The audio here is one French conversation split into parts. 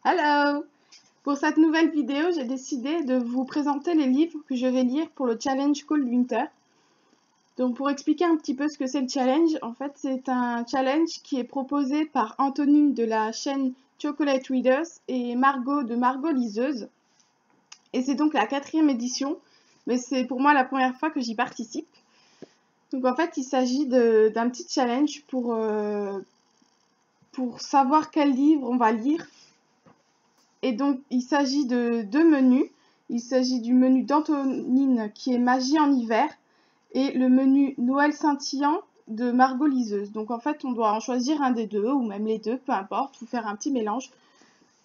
Hello! Pour cette nouvelle vidéo, j'ai décidé de vous présenter les livres que je vais lire pour le challenge Cold Winter. Donc pour expliquer un petit peu ce que c'est le challenge, en fait c'est un challenge qui est proposé par Antonine de la chaîne Chocolate Readers et Margot de Margot Liseuse. Et c'est donc la 4e édition, mais c'est pour moi la première fois que j'y participe. Donc en fait il s'agit d'un petit challenge pour savoir quel livre on va lire. Et donc, il s'agit de 2 menus. Il s'agit du menu d'Antonine qui est Magie en hiver et le menu Noël scintillant de Margot Liseuse. Donc, en fait, on doit en choisir un des deux ou même les deux, peu importe, ou faire un petit mélange.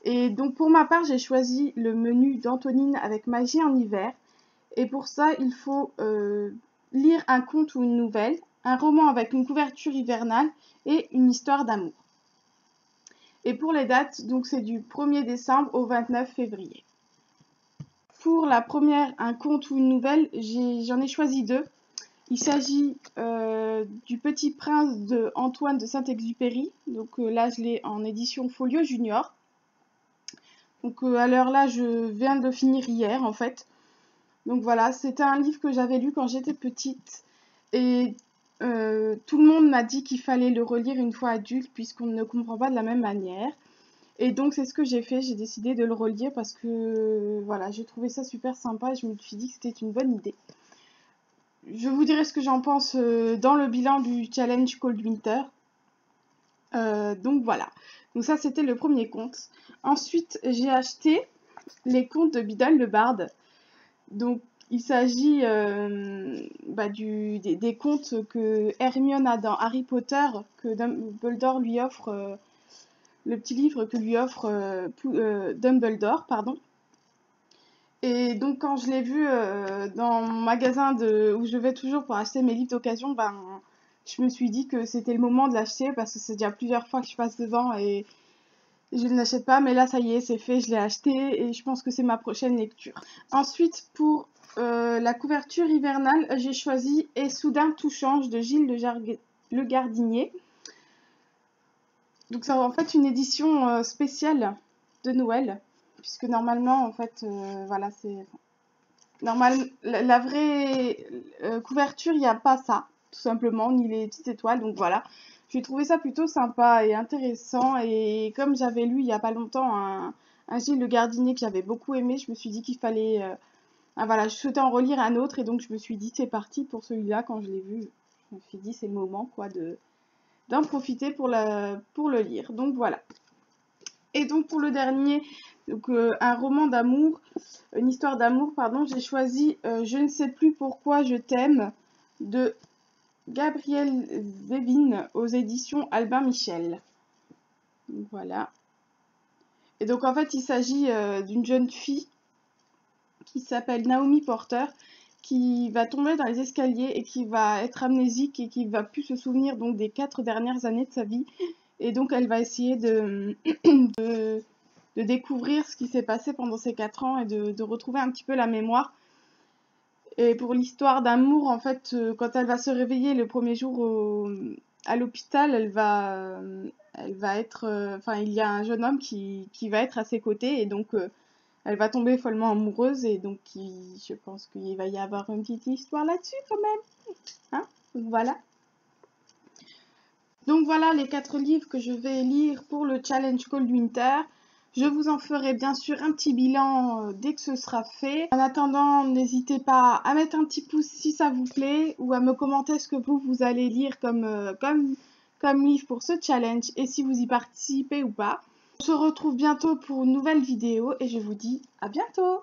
Et donc, pour ma part, j'ai choisi le menu d'Antonine avec Magie en hiver. Et pour ça, il faut lire un conte ou une nouvelle, un roman avec une couverture hivernale et une histoire d'amour. Et pour les dates, donc c'est du 1er décembre au 29 février. Pour la première, un conte ou une nouvelle, j'en ai choisi 2. Il s'agit du Petit Prince de Antoine de Saint-Exupéry. Donc là, je l'ai en édition Folio Junior. Donc à l'heure là, je viens de le finir hier en fait. Donc voilà, c'était un livre que j'avais lu quand j'étais petite. Et tout le monde m'a dit qu'il fallait le relire une fois adulte puisqu'on ne comprend pas de la même manière. Et donc c'est ce que j'ai fait, j'ai décidé de le relire parce que voilà, j'ai trouvé ça super sympa et je me suis dit que c'était une bonne idée. Je vous dirai ce que j'en pense dans le bilan du challenge Cold Winter. Donc voilà, donc ça c'était le premier conte. Ensuite j'ai acheté les contes de Biddle le Barde. Donc il s'agit des contes que Hermione a dans Harry Potter, que Dumbledore lui offre, le petit livre que lui offre Dumbledore, pardon. Et donc quand je l'ai vu dans mon magasin où je vais toujours pour acheter mes livres d'occasion, je me suis dit que c'était le moment de l'acheter parce que c'est déjà plusieurs fois que je passe devant et je ne l'achète pas, mais là ça y est, c'est fait, je l'ai acheté et je pense que c'est ma prochaine lecture. Ensuite, pour la couverture hivernale, j'ai choisi Et soudain tout change de Gilles Le Gardinier. Donc c'est en fait une édition spéciale de Noël, puisque normalement, en fait, voilà, c'est... la vraie couverture, il n'y a pas ça, tout simplement, ni les petites étoiles, donc voilà. J'ai trouvé ça plutôt sympa et intéressant, et comme j'avais lu il n'y a pas longtemps un Gilles Le Gardinier que j'avais beaucoup aimé, je me suis dit qu'il fallait... voilà, je souhaitais en relire un autre, et donc je me suis dit c'est parti pour celui-là, quand je l'ai vu, je me suis dit c'est le moment, quoi, d'en profiter pour le lire. Donc voilà. Et donc pour le dernier, donc, un roman d'amour, une histoire d'amour, pardon, j'ai choisi Je ne sais plus pourquoi je t'aime de Gabrielle Zevin aux éditions Albin Michel. Donc voilà. Et donc en fait il s'agit d'une jeune fille qui s'appelle Naomi Porter, qui va tomber dans les escaliers et qui va être amnésique et qui va plus se souvenir donc des 4 dernières années de sa vie. Et donc elle va essayer de découvrir ce qui s'est passé pendant ces 4 ans et de retrouver un petit peu la mémoire. Et pour l'histoire d'amour, en fait, quand elle va se réveiller le premier jour à l'hôpital, elle va être... Enfin, il y a un jeune homme qui va être à ses côtés et donc elle va tomber follement amoureuse et donc je pense qu'il va y avoir une petite histoire là-dessus quand même. Hein? Donc voilà. Donc voilà les 4 livres que je vais lire pour le challenge Cold Winter. Je vous en ferai bien sûr un petit bilan dès que ce sera fait. En attendant, n'hésitez pas à mettre un petit pouce si ça vous plaît ou à me commenter ce que vous allez lire comme livre pour ce challenge et si vous y participez ou pas. On se retrouve bientôt pour une nouvelle vidéo et je vous dis à bientôt!